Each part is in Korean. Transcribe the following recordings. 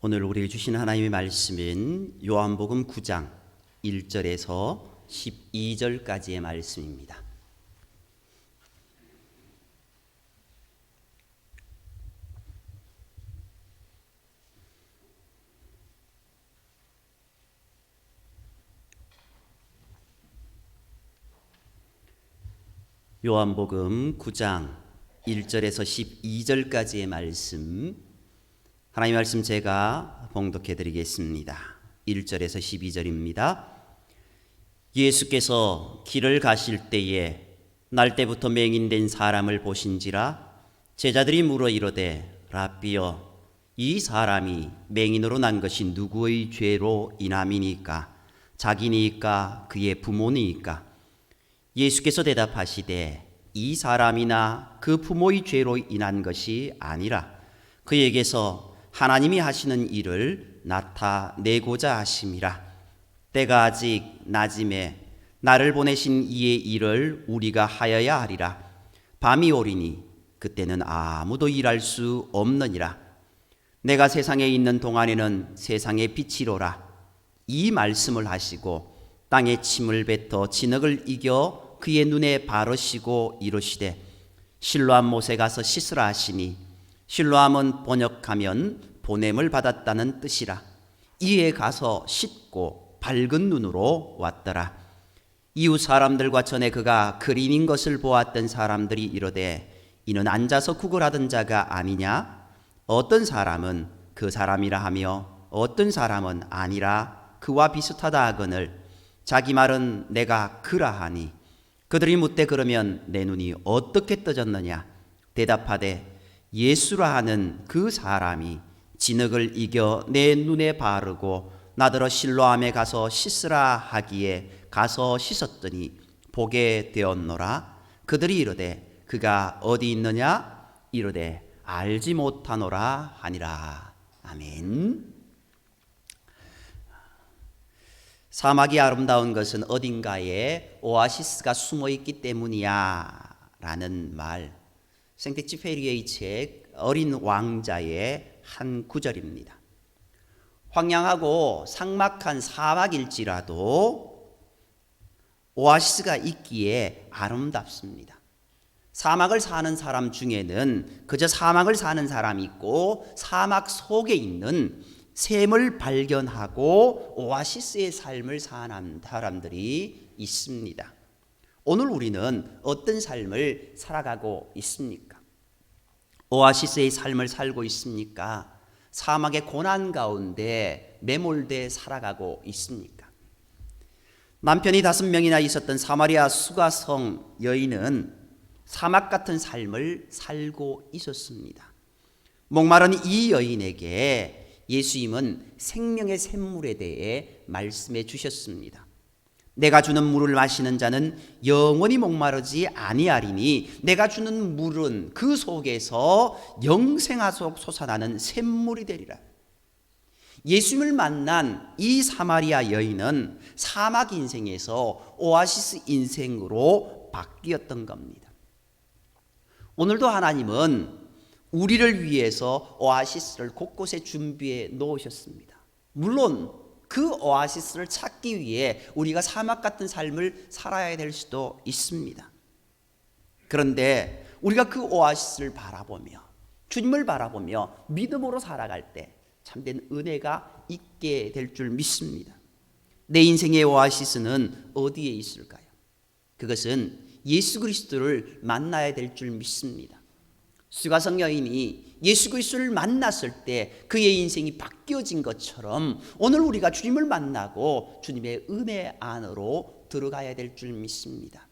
오늘 우리에게 주신 하나님의 말씀은 요한복음 9장 1절에서 12절까지의 말씀입니다. 요한복음 9장 1절에서 12절까지의 말씀, 하나님의 말씀 제가 봉독해 드리겠습니다. 1절에서 12절입니다. 예수께서 길을 가실 때에 날 때부터 맹인된 사람을 보신지라 제자들이 물어 이르되 라삐여, 이 사람이 맹인으로 난 것이 누구의 죄로 인함이니까? 자기니까 그의 부모니까? 예수께서 대답하시되 이 사람이나 그 부모의 죄로 인한 것이 아니라 그에게서 하나님이 하시는 일을 나타내고자 하심이라. 때가 아직 낮음에 나를 보내신 이의 일을 우리가 하여야 하리라. 밤이 오리니 그때는 아무도 일할 수 없느니라. 내가 세상에 있는 동안에는 세상의 빛이로라. 이 말씀을 하시고 땅에 침을 뱉어 진흙을 이겨 그의 눈에 바르시고 이르시되 실로암 못에 가서 씻으라 하시니, 실로암은 번역하면 보냄을 받았다는 뜻이라. 이에 가서 씻고 밝은 눈으로 왔더라. 이웃 사람들과 전에 그가 그림인 것을 보았던 사람들이 이르되 이는 앉아서 구걸하던 자가 아니냐? 어떤 사람은 그 사람이라 하며 어떤 사람은 아니라 그와 비슷하다 하거늘 자기 말은 내가 그라 하니, 그들이 묻되 그러면 내 눈이 어떻게 떠졌느냐? 대답하되 예수라 하는 그 사람이 진흙을 이겨 내 눈에 바르고 나더러 실로암에 가서 씻으라 하기에 가서 씻었더니 보게 되었노라. 그들이 이르되 그가 어디 있느냐? 이르되 알지 못하노라 하니라. 아멘. 사막이 아름다운 것은 어딘가에 오아시스가 숨어 있기 때문이야 라는 말, 생텍쥐페리의 책 어린 왕자의 한 구절입니다. 황량하고 삭막한 사막일지라도 오아시스가 있기에 아름답습니다. 사막을 사는 사람 중에는 그저 사막을 사는 사람이 있고 사막 속에 있는 샘을 발견하고 오아시스의 삶을 사는 사람들이 있습니다. 오늘 우리는 어떤 삶을 살아가고 있습니까? 오아시스의 삶을 살고 있습니까? 사막의 고난 가운데 매몰돼 살아가고 있습니까? 남편이 5명이나 있었던 사마리아 수가성 여인은 사막 같은 삶을 살고 있었습니다. 목마른 이 여인에게 예수님은 생명의 샘물에 대해 말씀해 주셨습니다. 내가 주는 물을 마시는 자는 영원히 목마르지 아니하리니 내가 주는 물은 그 속에서 영생하속 솟아나는 샘물이 되리라. 예수님을 만난 이 사마리아 여인은 사막 인생에서 오아시스 인생으로 바뀌었던 겁니다. 오늘도 하나님은 우리를 위해서 오아시스를 곳곳에 준비해 놓으셨습니다. 물론 그 오아시스를 찾기 위해 우리가 사막 같은 삶을 살아야 될 수도 있습니다. 그런데 우리가 그 오아시스를 바라보며 주님을 바라보며 믿음으로 살아갈 때 참된 은혜가 있게 될 줄 믿습니다. 내 인생의 오아시스는 어디에 있을까요? 그것은 예수 그리스도를 만나야 될 줄 믿습니다. 수가성 여인이 예수 그리스도를 만났을 때 그의 인생이 바뀌어진 것처럼 오늘 우리가 주님을 만나고 주님의 은혜 안으로 들어가야 될 줄 믿습니다.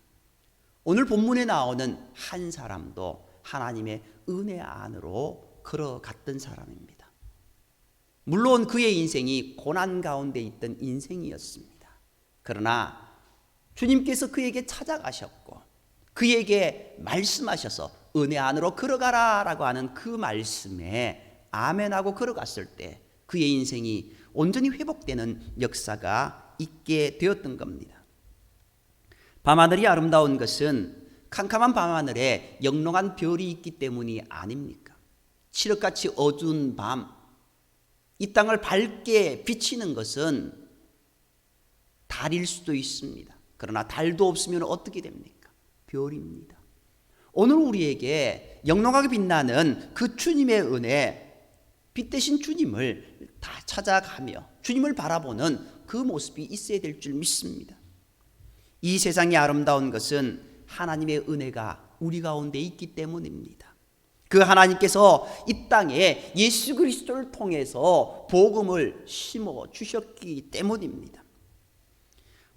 오늘 본문에 나오는 한 사람도 하나님의 은혜 안으로 걸어갔던 사람입니다. 물론 그의 인생이 고난 가운데 있던 인생이었습니다. 그러나 주님께서 그에게 찾아가셨고 그에게 말씀하셔서 은혜 안으로 걸어가라 라고 하는 그 말씀에 아멘하고 걸어갔을 때 그의 인생이 온전히 회복되는 역사가 있게 되었던 겁니다. 밤하늘이 아름다운 것은 캄캄한 밤하늘에 영롱한 별이 있기 때문이 아닙니까? 칠흑같이 어두운 밤, 이 땅을 밝게 비치는 것은 달일 수도 있습니다. 그러나 달도 없으면 어떻게 됩니까? 별입니다. 오늘 우리에게 영롱하게 빛나는 그 주님의 은혜, 빛 대신 주님을 다 찾아가며 주님을 바라보는 그 모습이 있어야 될 줄 믿습니다. 이 세상이 아름다운 것은 하나님의 은혜가 우리 가운데 있기 때문입니다. 그 하나님께서 이 땅에 예수 그리스도를 통해서 복음을 심어 주셨기 때문입니다.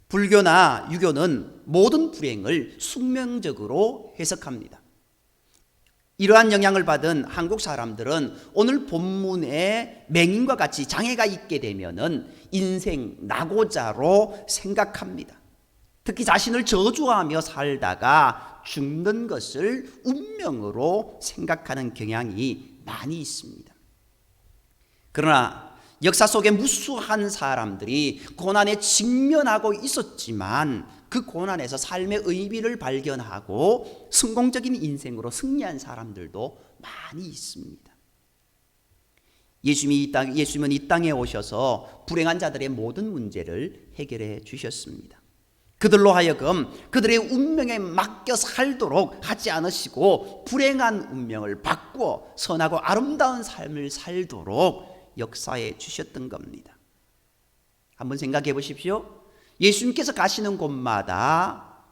불교나 유교는 모든 불행을 숙명적으로 해석합니다. 이러한 영향을 받은 한국 사람들은 오늘 본문의 맹인과 같이 장애가 있게 되면은 인생 낙오자로 생각합니다. 특히 자신을 저주하며 살다가 죽는 것을 운명으로 생각하는 경향이 많이 있습니다. 그러나 역사 속에 무수한 사람들이 고난에 직면하고 있었지만 그 고난에서 삶의 의미를 발견하고 성공적인 인생으로 승리한 사람들도 많이 있습니다. 예수님은 이 땅에 오셔서 불행한 자들의 모든 문제를 해결해 주셨습니다. 그들로 하여금 그들의 운명에 맡겨 살도록 하지 않으시고 불행한 운명을 바꾸어 선하고 아름다운 삶을 살도록 역사해 주셨던 겁니다. 한번 생각해 보십시오. 예수님께서 가시는 곳마다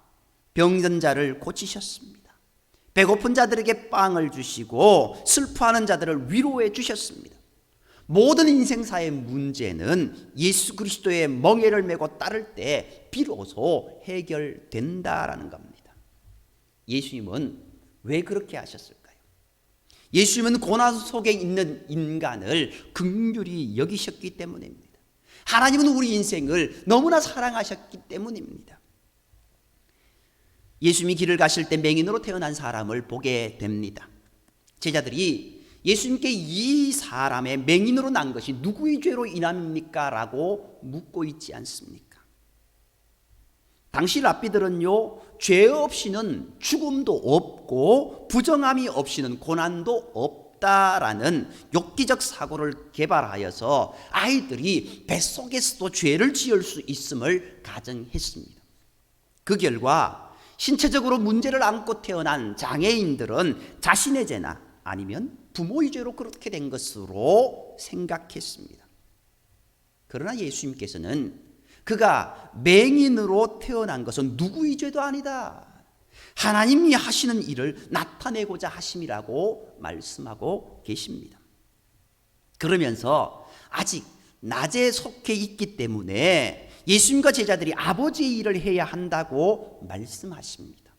병든 자를 고치셨습니다. 배고픈 자들에게 빵을 주시고 슬퍼하는 자들을 위로해 주셨습니다. 모든 인생사의 문제는 예수 그리스도의 멍에를 메고 따를 때 비로소 해결된다라는 겁니다. 예수님은 왜 그렇게 하셨을까요? 예수님은 고난 속에 있는 인간을 긍휼히 여기셨기 때문입니다. 하나님은 우리 인생을 너무나 사랑하셨기 때문입니다. 예수님이 길을 가실 때 맹인으로 태어난 사람을 보게 됩니다. 제자들이 예수님께 이 사람의 맹인으로 난 것이 누구의 죄로 인합니까? 라고 묻고 있지 않습니까? 당시 랍비들은요, 죄 없이는 죽음도 없고 부정함이 없이는 고난도 없다라는 엽기적 사고를 개발하여서 아이들이 뱃속에서도 죄를 지을 수 있음을 가정했습니다. 그 결과 신체적으로 문제를 안고 태어난 장애인들은 자신의 죄나 아니면 부모의 죄로 그렇게 된 것으로 생각했습니다. 그러나 예수님께서는 그가 맹인으로 태어난 것은 누구의 죄도 아니다. 하나님이 하시는 일을 나타내고자 하심이라고 말씀하고 계십니다. 그러면서 아직 낮에 속해 있기 때문에 예수님과 제자들이 아버지의 일을 해야 한다고 말씀하십니다.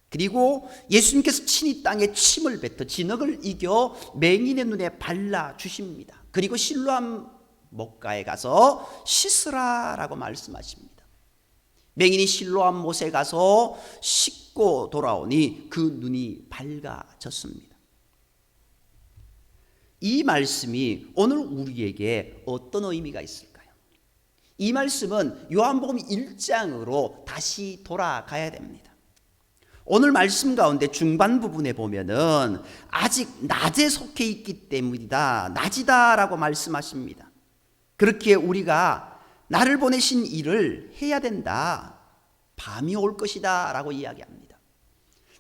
그리고 예수님께서 친히 땅에 침을 뱉어 진흙을 이겨 맹인의 눈에 발라주십니다. 그리고 실로암 못가에 가서 씻으라라고 말씀하십니다. 맹인이 실로암 못에 가서 씻고 돌아오니 그 눈이 밝아졌습니다. 이 말씀이 오늘 우리에게 어떤 의미가 있을까요? 이 말씀은 요한복음 1장으로 다시 돌아가야 됩니다. 오늘 말씀 가운데 중반 부분에 보면은 아직 낮에 속해 있기 때문이다, 낮이다라고 말씀하십니다. 그렇게 우리가 나를 보내신 일을 해야 된다, 밤이 올 것이다 라고 이야기합니다.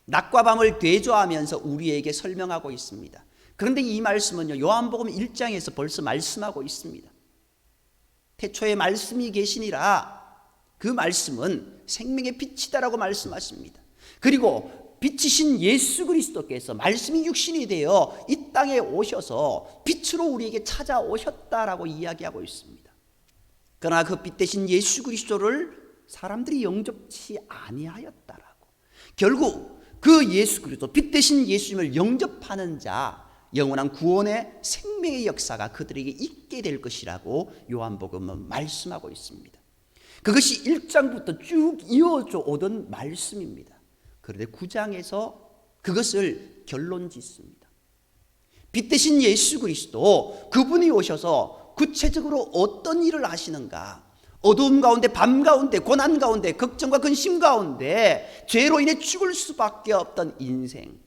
낮과 밤을 대조하면서 우리에게 설명하고 있습니다. 그런데 이 말씀은요, 요한복음 1장에서 벌써 말씀하고 있습니다. 태초에 말씀이 계시니라, 그 말씀은 생명의 빛이다라고 말씀하십니다. 그리고 빛이신 예수 그리스도께서 말씀이 육신이 되어 이 땅에 오셔서 빛으로 우리에게 찾아오셨다라고 이야기하고 있습니다. 그러나 그 빛 대신 예수 그리스도를 사람들이 영접치 아니하였다라고. 결국 그 예수 그리스도 빛 대신 예수님을 영접하는 자, 영원한 구원의 생명의 역사가 그들에게 있게 될 것이라고 요한복음은 말씀하고 있습니다. 그것이 1장부터 쭉 이어져 오던 말씀입니다. 그런데 9장에서 그것을 결론 짓습니다. 빛 대신 예수 그리스도, 그분이 오셔서 구체적으로 어떤 일을 하시는가, 어두움 가운데, 밤 가운데, 고난 가운데, 걱정과 근심 가운데 죄로 인해 죽을 수밖에 없던 인생,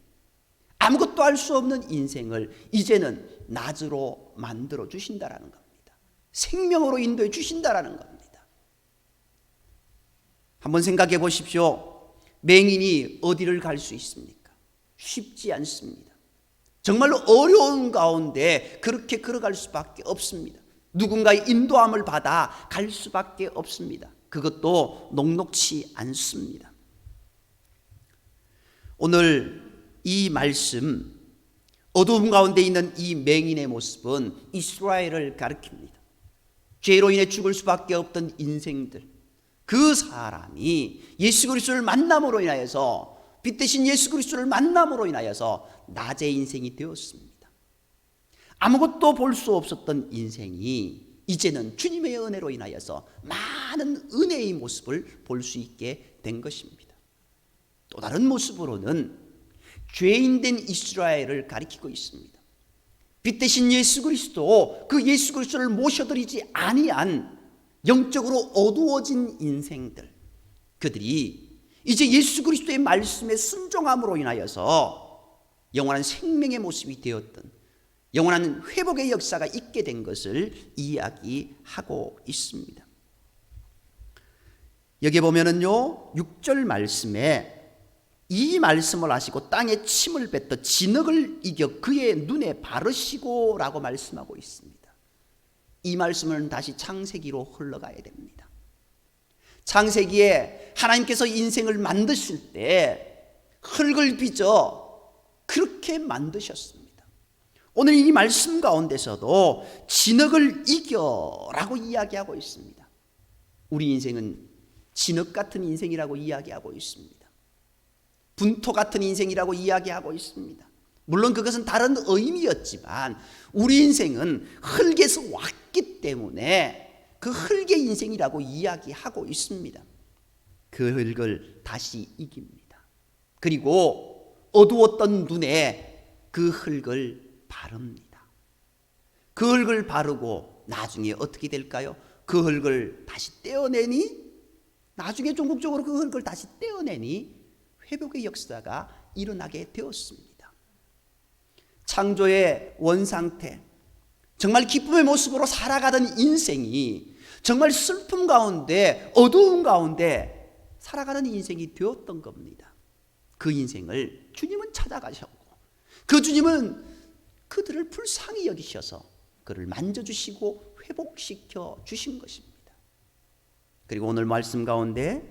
아무것도 할 수 없는 인생을 이제는 낮으로 만들어 주신다라는 겁니다. 생명으로 인도해 주신다라는 겁니다. 한번 생각해 보십시오. 맹인이 어디를 갈 수 있습니까? 쉽지 않습니다. 정말로 어려운 가운데 그렇게 걸어갈 수밖에 없습니다. 누군가의 인도함을 받아 갈 수밖에 없습니다. 그것도 녹록치 않습니다. 오늘 이 말씀, 어두움 가운데 있는 이 맹인의 모습은 이스라엘을 가리킵니다. 죄로 인해 죽을 수밖에 없던 인생들, 그 사람이 예수 그리스도를 만남으로 인하여서, 빛 대신 예수 그리스도를 만남으로 인하여서 낮의 인생이 되었습니다. 아무것도 볼 수 없었던 인생이 이제는 주님의 은혜로 인하여서 많은 은혜의 모습을 볼 수 있게 된 것입니다. 또 다른 모습으로는 죄인된 이스라엘을 가리키고 있습니다. 빛 대신 예수 그리스도, 그 예수 그리스도를 모셔드리지 아니한 영적으로 어두워진 인생들, 그들이 이제 예수 그리스도의 말씀에 순종함으로 인하여서 영원한 생명의 모습이 되었던, 영원한 회복의 역사가 있게 된 것을 이야기하고 있습니다. 여기 보면은요, 6절 말씀에 이 말씀을 하시고 땅에 침을 뱉어 진흙을 이겨 그의 눈에 바르시고 라고 말씀하고 있습니다. 이 말씀은 다시 창세기로 흘러가야 됩니다. 창세기에 하나님께서 인생을 만드실 때 흙을 빚어 그렇게 만드셨습니다. 오늘 이 말씀 가운데서도 진흙을 이겨라고 이야기하고 있습니다. 우리 인생은 진흙 같은 인생이라고 이야기하고 있습니다. 분토 같은 인생이라고 이야기하고 있습니다. 물론 그것은 다른 의미였지만 우리 인생은 흙에서 왔기 때문에 그 흙의 인생이라고 이야기하고 있습니다. 그 흙을 다시 이깁니다. 그리고 어두웠던 눈에 그 흙을 바릅니다. 그 흙을 바르고 나중에 어떻게 될까요? 그 흙을 다시 떼어내니, 나중에 종국적으로 그 흙을 다시 떼어내니 회복의 역사가 일어나게 되었습니다. 창조의 원상태, 정말 기쁨의 모습으로 살아가던 인생이 정말 슬픔 가운데, 어두움 가운데 살아가는 인생이 되었던 겁니다. 그 인생을 주님은 찾아가셨고, 그 주님은 그들을 불쌍히 여기셔서 그를 만져주시고 회복시켜 주신 것입니다. 그리고 오늘 말씀 가운데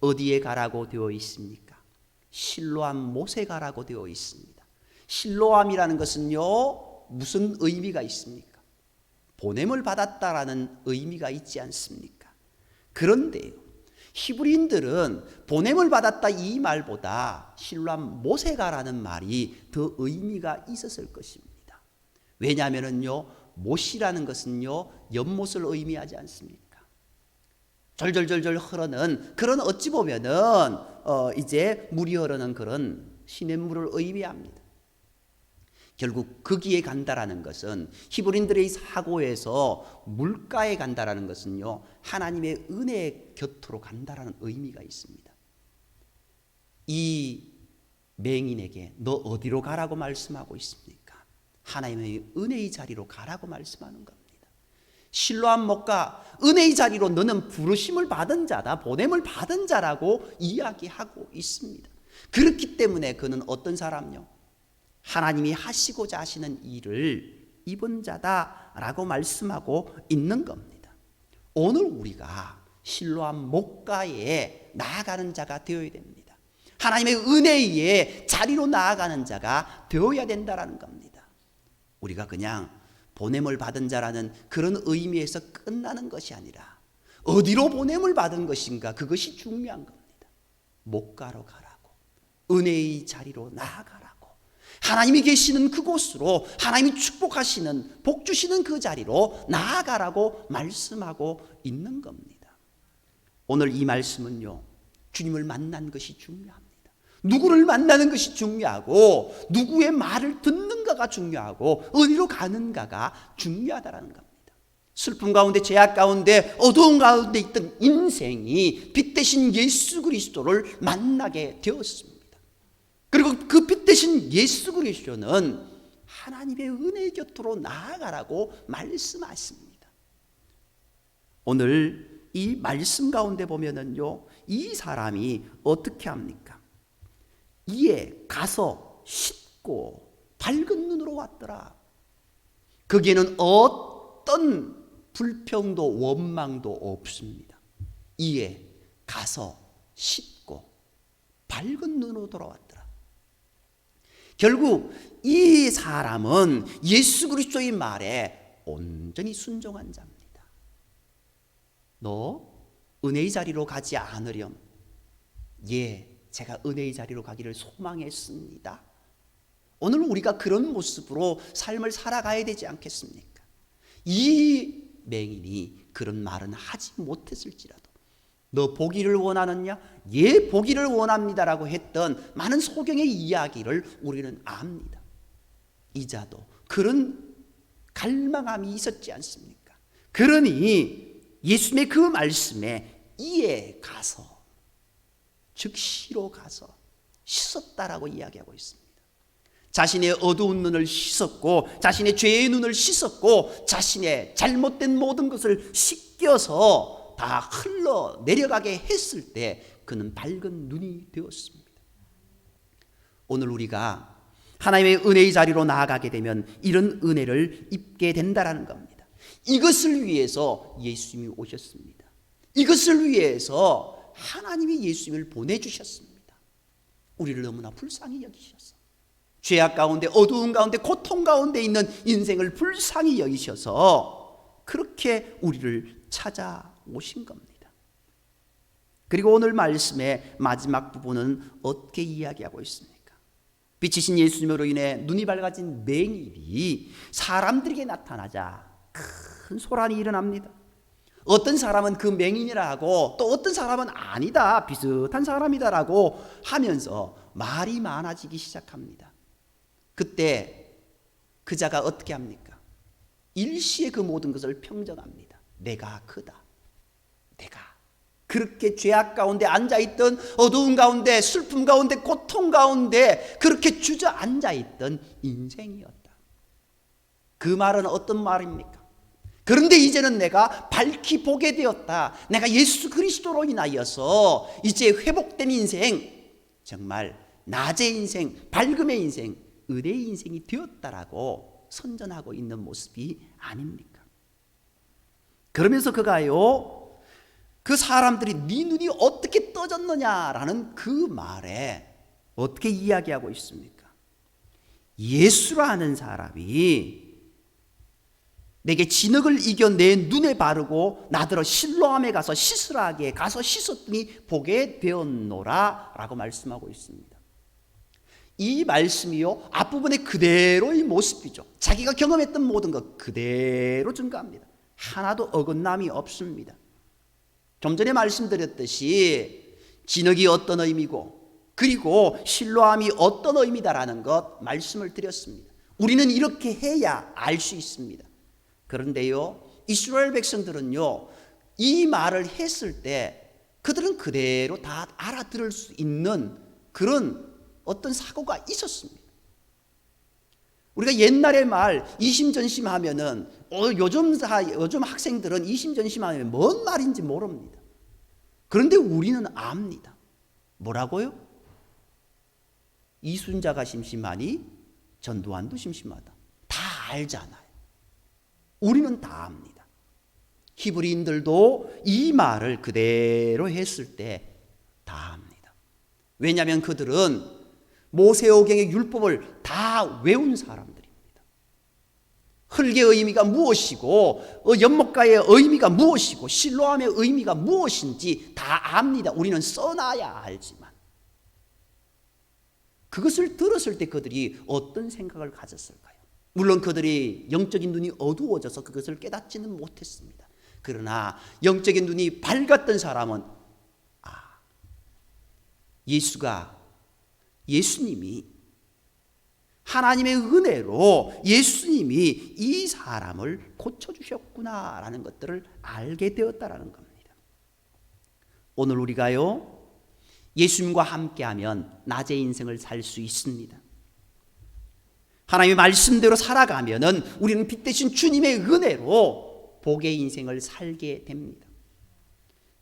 어디에 가라고 되어 있습니까? 실로암 못에 가라고 되어 있습니다. 실로암이라는 것은요, 무슨 의미가 있습니까? 보냄을 받았다라는 의미가 있지 않습니까? 그런데요, 히브리인들은 보냄을 받았다 이 말보다 실로암 못에 가라는 말이 더 의미가 있었을 것입니다. 왜냐하면요, 못이라는 것은요, 연못을 의미하지 않습니까? 절절절절 흐르는 그런, 어찌 보면은 이제 물이 흐르는 그런 시냇물을 의미합니다. 결국 거기에 간다라는 것은, 히브리인들의 사고에서 물가에 간다라는 것은요, 하나님의 은혜 곁으로 간다라는 의미가 있습니다. 이 맹인에게 너 어디로 가라고 말씀하고 있습니까? 하나님의 은혜의 자리로 가라고 말씀하는 겁니다. 실로암 못가, 은혜의 자리로 너는 부르심을 받은 자다, 보냄을 받은 자라고 이야기하고 있습니다. 그렇기 때문에 그는 어떤 사람요? 하나님이 하시고자 하시는 일을 입은 자다라고 말씀하고 있는 겁니다. 오늘 우리가 실로암 못가에 나아가는 자가 되어야 됩니다. 하나님의 은혜의 자리로 나아가는 자가 되어야 된다는 겁니다. 우리가 그냥 보냄을 받은 자라는 그런 의미에서 끝나는 것이 아니라 어디로 보냄을 받은 것인가, 그것이 중요한 겁니다. 못가로 가라고, 은혜의 자리로 나아가라고, 하나님이 계시는 그곳으로, 하나님이 축복하시는, 복 주시는 그 자리로 나아가라고 말씀하고 있는 겁니다. 오늘 이 말씀은요, 주님을 만난 것이 중요합니다. 누구를 만나는 것이 중요하고, 누구의 말을 듣는가가 중요하고, 어디로 가는가가 중요하다는 겁니다. 슬픔 가운데, 죄악 가운데, 어두운 가운데 있던 인생이 빛 대신 예수 그리스도를 만나게 되었습니다. 그리고 그 빛 대신 예수 그리스도는 하나님의 은혜 곁으로 나아가라고 말씀하십니다. 오늘 이 말씀 가운데 보면은요, 이 사람이 어떻게 합니까? 이에 가서 씻고 밝은 눈으로 왔더라. 거기에는 어떤 불평도 원망도 없습니다. 이에 가서 씻고 밝은 눈으로 돌아왔더라. 결국 이 사람은 예수 그리스도의 말에 온전히 순종한 자입니다. 너 은혜의 자리로 가지 않으렴? 예, 제가 은혜의 자리로 가기를 소망했습니다. 오늘 우리가 그런 모습으로 삶을 살아가야 되지 않겠습니까? 이 맹인이 그런 말은 하지 못했을지라도 너 보기를 원하느냐? 예, 보기를 원합니다라고 했던 많은 소경의 이야기를 우리는 압니다. 이자도 그런 갈망함이 있었지 않습니까? 그러니 예수님의 그 말씀에 이에 가서, 즉시로 가서 씻었다라고 이야기하고 있습니다. 자신의 어두운 눈을 씻었고, 자신의 죄의 눈을 씻었고, 자신의 잘못된 모든 것을 씻겨서 다 흘러 내려가게 했을 때 그는 밝은 눈이 되었습니다. 오늘 우리가 하나님의 은혜의 자리로 나아가게 되면 이런 은혜를 입게 된다라는 겁니다. 이것을 위해서 예수님이 오셨습니다. 이것을 위해서 하나님이 예수님을 보내주셨습니다. 우리를 너무나 불쌍히 여기셔서, 죄악 가운데, 어두운 가운데, 고통 가운데 있는 인생을 불쌍히 여기셔서 그렇게 우리를 찾아오신 겁니다. 그리고 오늘 말씀의 마지막 부분은 어떻게 이야기하고 있습니까? 빛이신 예수님으로 인해 눈이 밝아진 맹인이 사람들에게 나타나자 큰 소란이 일어납니다. 어떤 사람은 그 맹인이라 하고, 또 어떤 사람은 아니다, 비슷한 사람이다라고 하면서 말이 많아지기 시작합니다. 그때 그자가 어떻게 합니까? 일시에 그 모든 것을 평정합니다. 내가 그다. 내가 그렇게 죄악 가운데 앉아있던, 어두운 가운데, 슬픔 가운데, 고통 가운데 그렇게 주저앉아있던 인생이었다. 그 말은 어떤 말입니까? 그런데 이제는 내가 밝히 보게 되었다. 내가 예수 그리스도로 인하여서 이제 회복된 인생, 정말 낮의 인생, 밝음의 인생, 은혜의 인생이 되었다라고 선전하고 있는 모습이 아닙니까? 그러면서 그가요, 그 사람들이 네 눈이 어떻게 떠졌느냐라는 그 말에 어떻게 이야기하고 있습니까? 예수라는 사람이 내게 진흙을 이겨 내 눈에 바르고 나더러 실로암에 가서 씻으라 하게 가서 씻었더니 보게 되었노라 라고 말씀하고 있습니다. 이 말씀이요, 앞부분에 그대로의 모습이죠. 자기가 경험했던 모든 것 그대로 증거합니다. 하나도 어긋남이 없습니다. 좀 전에 말씀드렸듯이 진흙이 어떤 의미고, 그리고 실로암이 어떤 의미다라는 것 말씀을 드렸습니다. 우리는 이렇게 해야 알 수 있습니다. 그런데요, 이스라엘 백성들은요, 이 말을 했을 때 그들은 그대로 다 알아들을 수 있는 그런 어떤 사고가 있었습니다. 우리가 옛날의 말 이심전심하면은 요즘 학생들은 이심전심하면 뭔 말인지 모릅니다. 그런데 우리는 압니다. 뭐라고요? 이순자가 심심하니 전두환도 심심하다. 다 알잖아요. 우리는 다 압니다. 히브리인들도 이 말을 그대로 했을 때 다 압니다. 왜냐하면 그들은 모세오경의 율법을 다 외운 사람들입니다. 흙의 의미가 무엇이고, 연못가의 의미가 무엇이고, 실로암의 의미가 무엇인지 다 압니다. 우리는 써놔야 알지만. 그것을 들었을 때 그들이 어떤 생각을 가졌을까요? 물론 그들이 영적인 눈이 어두워져서 그것을 깨닫지는 못했습니다. 그러나 영적인 눈이 밝았던 사람은 예수님이 하나님의 은혜로 예수님이 이 사람을 고쳐주셨구나라는 것들을 알게 되었다라는 겁니다. 오늘 우리가요, 예수님과 함께하면 낮의 인생을 살 수 있습니다. 하나님의 말씀대로 살아가면은 우리는 빛 대신 주님의 은혜로 복의 인생을 살게 됩니다.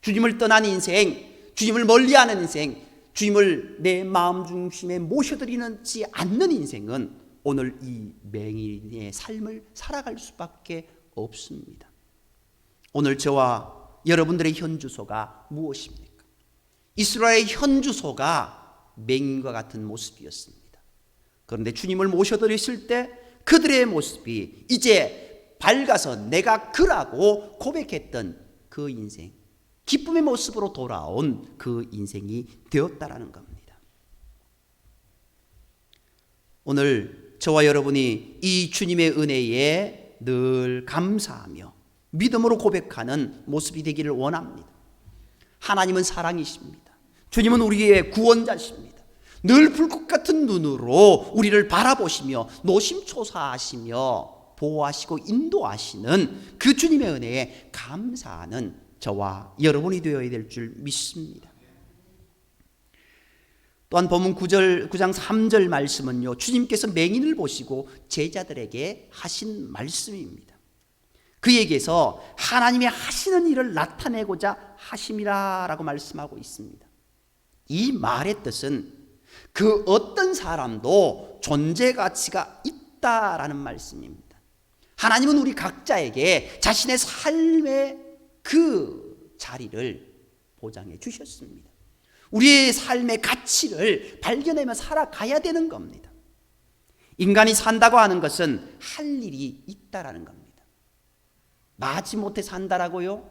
주님을 떠난 인생, 주님을 멀리하는 인생, 주님을 내 마음 중심에 모셔드리지 않는 인생은 오늘 이 맹인의 삶을 살아갈 수밖에 없습니다. 오늘 저와 여러분들의 현주소가 무엇입니까? 이스라엘의 현주소가 맹인과 같은 모습이었습니다. 그런데 주님을 모셔드렸을 때 그들의 모습이 이제 밝아서 내가 그라고 고백했던 그 인생, 기쁨의 모습으로 돌아온 그 인생이 되었다라는 겁니다. 오늘 저와 여러분이 이 주님의 은혜에 늘 감사하며 믿음으로 고백하는 모습이 되기를 원합니다. 하나님은 사랑이십니다. 주님은 우리의 구원자십니다. 늘 불꽃 같은 눈으로 우리를 바라보시며 노심초사하시며 보호하시고 인도하시는 그 주님의 은혜에 감사하는 저와 여러분이 되어야 될 줄 믿습니다. 또한 본문 9장 3절 말씀은요, 주님께서 맹인을 보시고 제자들에게 하신 말씀입니다. 그에게서 하나님이 하시는 일을 나타내고자 하심이라라고 말씀하고 있습니다. 이 말의 뜻은 그 어떤 사람도 존재 가치가 있다라는 말씀입니다. 하나님은 우리 각자에게 자신의 삶의 그 자리를 보장해 주셨습니다. 우리의 삶의 가치를 발견하며 살아가야 되는 겁니다. 인간이 산다고 하는 것은 할 일이 있다라는 겁니다. 마지못해 산다라고요?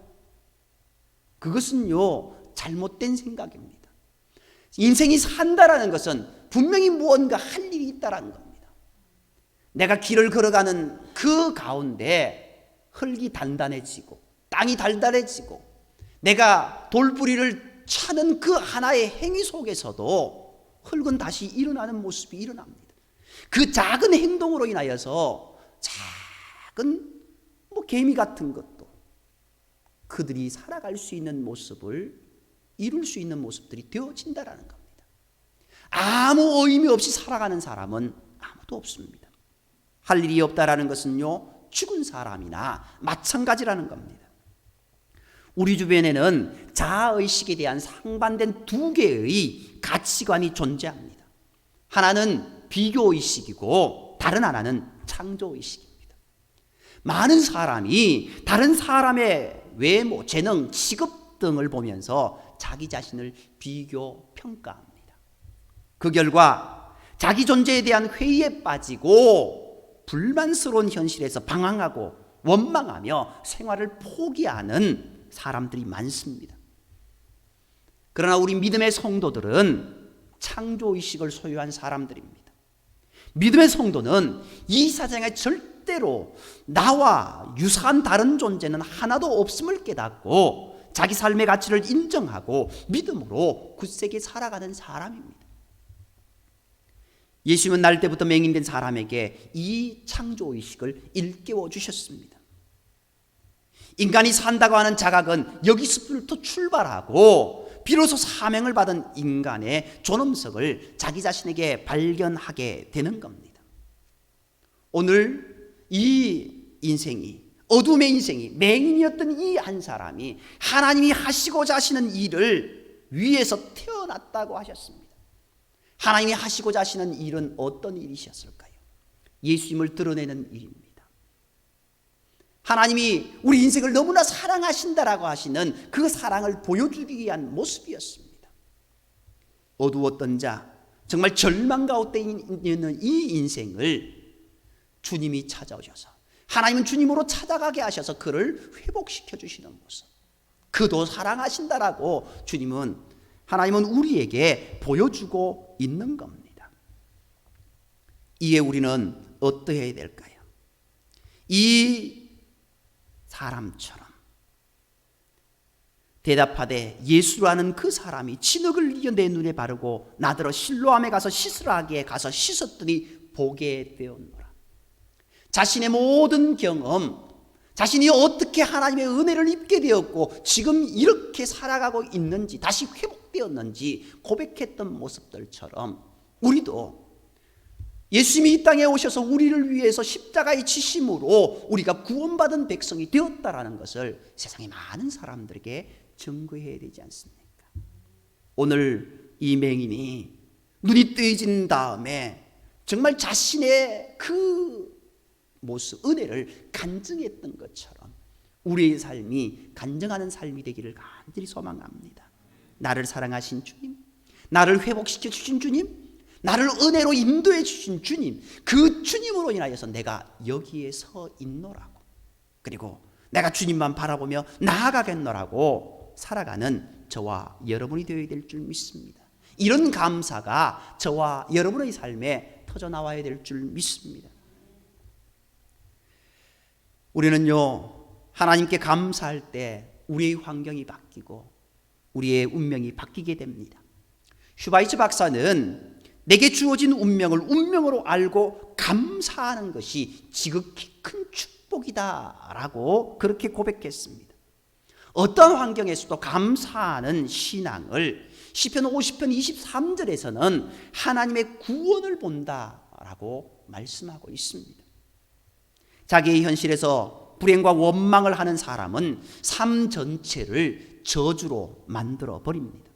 그것은요, 잘못된 생각입니다. 인생이 산다라는 것은 분명히 무언가 할 일이 있다라는 겁니다. 내가 길을 걸어가는 그 가운데 흙이 단단해지고 땅이 달달해지고 내가 돌부리를 차는 그 하나의 행위 속에서도 흙은 다시 일어나는 모습이 일어납니다. 그 작은 행동으로 인하여서 작은 개미 같은 것도 그들이 살아갈 수 있는 모습을 이룰 수 있는 모습들이 되어진다라는 겁니다. 아무 의미 없이 살아가는 사람은 아무도 없습니다. 할 일이 없다라는 것은요, 죽은 사람이나 마찬가지라는 겁니다. 우리 주변에는 자아의식에 대한 상반된 두 개의 가치관이 존재합니다. 하나는 비교의식이고 다른 하나는 창조의식입니다. 많은 사람이 다른 사람의 외모, 재능, 직업 등을 보면서 자기 자신을 비교, 평가합니다. 그 결과 자기 존재에 대한 회의에 빠지고 불만스러운 현실에서 방황하고 원망하며 생활을 포기하는 사람들이 많습니다. 그러나 우리 믿음의 성도들은 창조의식을 소유한 사람들입니다. 믿음의 성도는 이 세상에 절대로 나와 유사한 다른 존재는 하나도 없음을 깨닫고 자기 삶의 가치를 인정하고 믿음으로 굳세게 살아가는 사람입니다. 예수님은 날 때부터 맹인된 사람에게 이 창조의식을 일깨워 주셨습니다. 인간이 산다고 하는 자각은 여기서부터 출발하고 비로소 사명을 받은 인간의 존엄성을 자기 자신에게 발견하게 되는 겁니다. 오늘 이 인생이, 어둠의 인생이, 맹인이었던 이 한 사람이 하나님이 하시고자 하시는 일을 위해서 태어났다고 하셨습니다. 하나님이 하시고자 하시는 일은 어떤 일이셨을까요? 예수님을 드러내는 일입니다. 하나님이 우리 인생을 너무나 사랑하신다라고 하시는 그 사랑을 보여주기 위한 모습이었습니다. 어두웠던 자, 정말 절망 가운데 있는 이 인생을 주님이 찾아오셔서, 하나님은 주님으로 찾아가게 하셔서 그를 회복시켜 주시는 모습, 그도 사랑하신다라고 하나님은 우리에게 보여주고 있는 겁니다. 이에 우리는 어떠해야 될까요? 이 사람처럼 대답하되 예수라는 그 사람이 진흙을 이겨 내 눈에 바르고 나더러 실로암에 가서 씻으라 하기에 가서 씻었더니 보게 되었노라. 자신의 모든 경험, 자신이 어떻게 하나님의 은혜를 입게 되었고 지금 이렇게 살아가고 있는지, 다시 회복되었는지 고백했던 모습들처럼 우리도 예수님이 이 땅에 오셔서 우리를 위해서 십자가에 지심으로 우리가 구원받은 백성이 되었다라는 것을 세상의 많은 사람들에게 증거해야 되지 않습니까? 오늘 이 맹인이 눈이 뜨여진 다음에 정말 자신의 그 모습, 은혜를 간증했던 것처럼 우리의 삶이 간증하는 삶이 되기를 간절히 소망합니다. 나를 사랑하신 주님, 나를 회복시켜 주신 주님, 나를 은혜로 인도해 주신 주님, 그 주님으로 인하여서 내가 여기에 서 있노라고, 그리고 내가 주님만 바라보며 나아가겠노라고 살아가는 저와 여러분이 되어야 될 줄 믿습니다. 이런 감사가 저와 여러분의 삶에 터져나와야 될 줄 믿습니다. 우리는요, 하나님께 감사할 때 우리의 환경이 바뀌고 우리의 운명이 바뀌게 됩니다. 슈바이츠 박사는 내게 주어진 운명을 운명으로 알고 감사하는 것이 지극히 큰 축복이다라고 그렇게 고백했습니다. 어떤 환경에서도 감사하는 신앙을 시편 50편 23절에서는 하나님의 구원을 본다라고 말씀하고 있습니다. 자기의 현실에서 불행과 원망을 하는 사람은 삶 전체를 저주로 만들어 버립니다.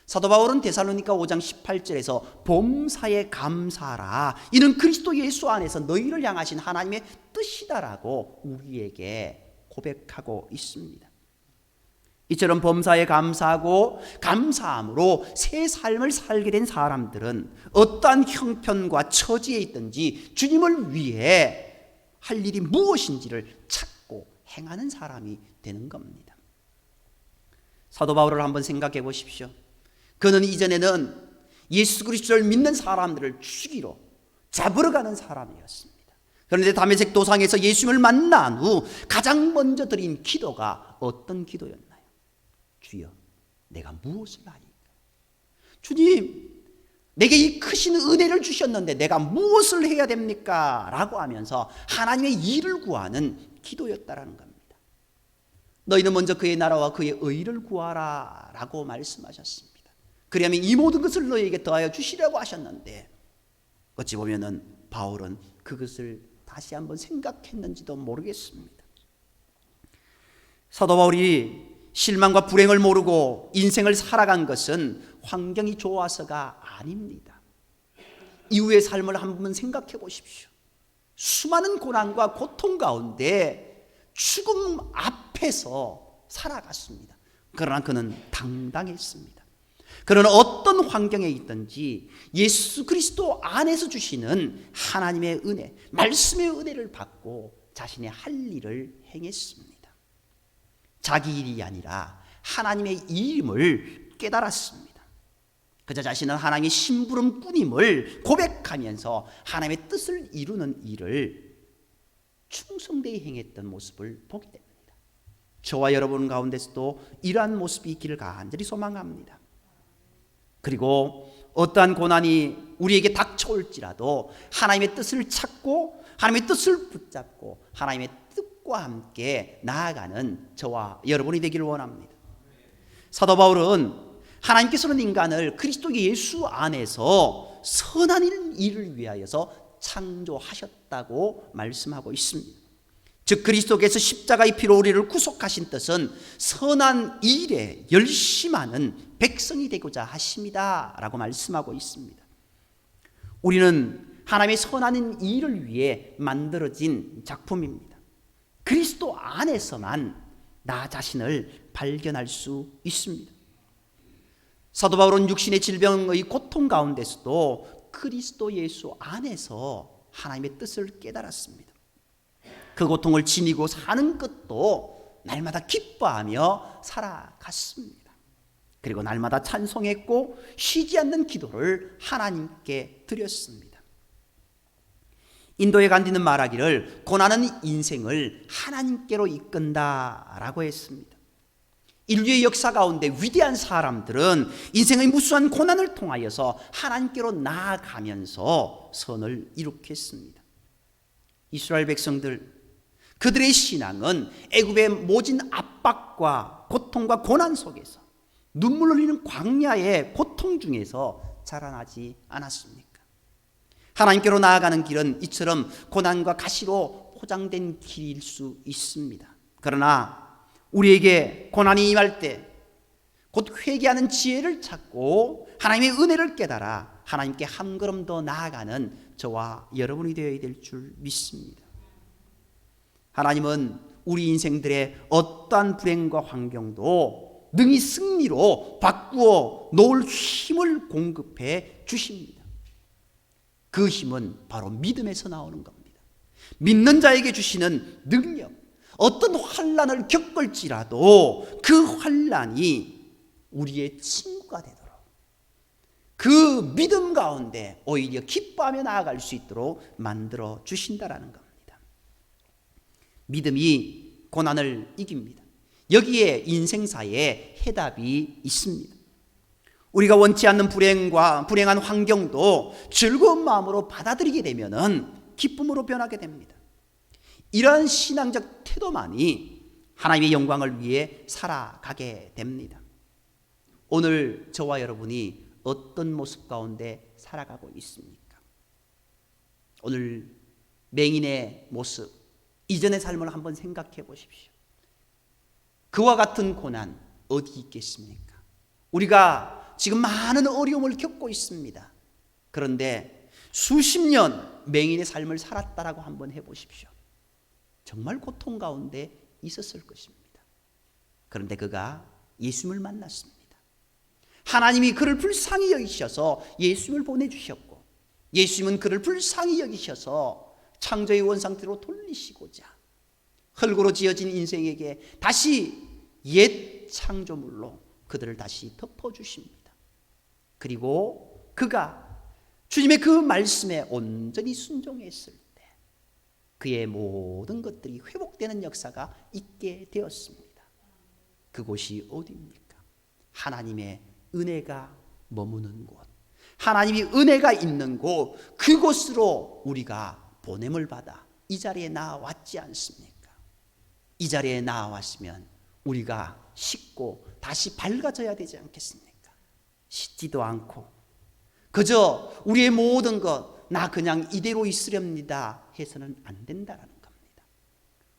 사도 바울은 데살로니가 5장 18절에서 범사에 감사하라, 이는 그리스도 예수 안에서 너희를 향하신 하나님의 뜻이다라고 우리에게 고백하고 있습니다. 이처럼 범사에 감사하고 감사함으로 새 삶을 살게 된 사람들은 어떠한 형편과 처지에 있든지 주님을 위해 할 일이 무엇인지를 찾고 행하는 사람이 되는 겁니다. 사도 바울을 한번 생각해 보십시오. 그는 이전에는 예수 그리스도를 믿는 사람들을 죽이러 잡으러 가는 사람이었습니다. 그런데 다메섹 도상에서 예수님을 만난 후 가장 먼저 드린 기도가 어떤 기도였나요? 주여, 내가 무엇을 하리까? 주님, 내게 이 크신 은혜를 주셨는데 내가 무엇을 해야 됩니까? 라고 하면서 하나님의 일을 구하는 기도였다라는 겁니다. 너희는 먼저 그의 나라와 그의 의를 구하라 라고 말씀하셨습니다. 그러면 이 모든 것을 너희에게 더하여 주시려고 하셨는데, 어찌 보면은 바울은 그것을 다시 한번 생각했는지도 모르겠습니다. 사도 바울이 실망과 불행을 모르고 인생을 살아간 것은 환경이 좋아서가 아닙니다. 이후의 삶을 한번 생각해 보십시오. 수많은 고난과 고통 가운데 죽음 앞에서 살아갔습니다. 그러나 그는 당당했습니다. 그는 어떤 환경에 있든지 예수 그리스도 안에서 주시는 하나님의 은혜, 말씀의 은혜를 받고 자신의 할 일을 행했습니다. 자기 일이 아니라 하나님의 일임을 깨달았습니다. 그저 자신은 하나님의 심부름꾼임을 고백하면서 하나님의 뜻을 이루는 일을 충성되이 행했던 모습을 보게 됩니다. 저와 여러분 가운데서도 이러한 모습이 있기를 간절히 소망합니다. 그리고 어떠한 고난이 우리에게 닥쳐올지라도 하나님의 뜻을 찾고 하나님의 뜻을 붙잡고 하나님의 뜻과 함께 나아가는 저와 여러분이 되기를 원합니다. 사도 바울은 하나님께서는 인간을 그리스도 예수 안에서 선한 일을 위하여서 창조하셨다고 말씀하고 있습니다. 즉 그리스도께서 십자가의 피로 우리를 구속하신 뜻은 선한 일에 열심하는 백성이 되고자 하심이다 라고 말씀하고 있습니다. 우리는 하나님의 선한 일을 위해 만들어진 작품입니다. 그리스도 안에서만 나 자신을 발견할 수 있습니다. 사도 바울은 육신의 질병의 고통 가운데서도 그리스도 예수 안에서 하나님의 뜻을 깨달았습니다. 그 고통을 지니고 사는 것도 날마다 기뻐하며 살아갔습니다. 그리고 날마다 찬송했고 쉬지 않는 기도를 하나님께 드렸습니다. 인도에 간디는 말하기를 고난은 인생을 하나님께로 이끈다라고 했습니다. 인류의 역사 가운데 위대한 사람들은 인생의 무수한 고난을 통하여서 하나님께로 나아가면서 선을 이룩했습니다. 이스라엘 백성들, 그들의 신앙은 애굽의 모진 압박과 고통과 고난 속에서 눈물 흘리는 광야의 고통 중에서 자라나지 않았습니까? 하나님께로 나아가는 길은 이처럼 고난과 가시로 포장된 길일 수 있습니다. 그러나 우리에게 고난이 임할 때 곧 회개하는 지혜를 찾고 하나님의 은혜를 깨달아 하나님께 한 걸음 더 나아가는 저와 여러분이 되어야 될 줄 믿습니다. 하나님은 우리 인생들의 어떠한 불행과 환경도 능히 승리로 바꾸어 놓을 힘을 공급해 주십니다. 그 힘은 바로 믿음에서 나오는 겁니다. 믿는 자에게 주시는 능력, 어떤 환난을 겪을지라도 그 환난이 우리의 친구가 되도록, 그 믿음 가운데 오히려 기뻐하며 나아갈 수 있도록 만들어 주신다라는 겁니다. 믿음이 고난을 이깁니다. 여기에 인생사에 해답이 있습니다. 우리가 원치 않는 불행한 환경도 즐거운 마음으로 받아들이게 되면은 기쁨으로 변하게 됩니다. 이러한 신앙적 태도만이 하나님의 영광을 위해 살아가게 됩니다. 오늘 저와 여러분이 어떤 모습 가운데 살아가고 있습니까? 오늘 맹인의 모습, 이전의 삶을 한번 생각해 보십시오. 그와 같은 고난 어디 있겠습니까? 우리가 지금 많은 어려움을 겪고 있습니다. 그런데 수십 년 맹인의 삶을 살았다라고 한번 해보십시오. 정말 고통 가운데 있었을 것입니다. 그런데 그가 예수님을 만났습니다. 하나님이 그를 불쌍히 여기셔서 예수님을 보내주셨고, 예수님은 그를 불쌍히 여기셔서 창조의 원상태로 돌리시고자 흙으로 지어진 인생에게 다시 옛 창조물로 그들을 다시 덮어주십니다. 그리고 그가 주님의 그 말씀에 온전히 순종했을 때 그의 모든 것들이 회복되는 역사가 있게 되었습니다. 그곳이 어디입니까? 하나님의 은혜가 머무는 곳, 하나님이 은혜가 있는 곳, 그곳으로 우리가 보냄을 받아 이 자리에 나왔지 않습니까? 이 자리에 나왔으면 우리가 씻고 다시 밝아져야 되지 않겠습니까? 씻지도 않고 그저 우리의 모든 것 나 그냥 이대로 있으렵니다 해서는 안 된다라는 겁니다.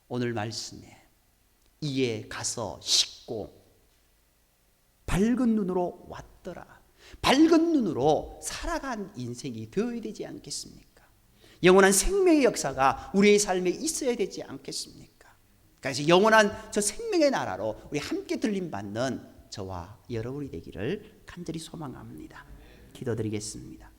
오늘 말씀에 이에 가서 씻고 밝은 눈으로 왔더라, 밝은 눈으로 살아간 인생이 되어야 되지 않겠습니까? 영원한 생명의 역사가 우리의 삶에 있어야 되지 않겠습니까? 그래서 영원한 저 생명의 나라로 우리 함께 들림받는 저와 여러분이 되기를 간절히 소망합니다. 기도드리겠습니다.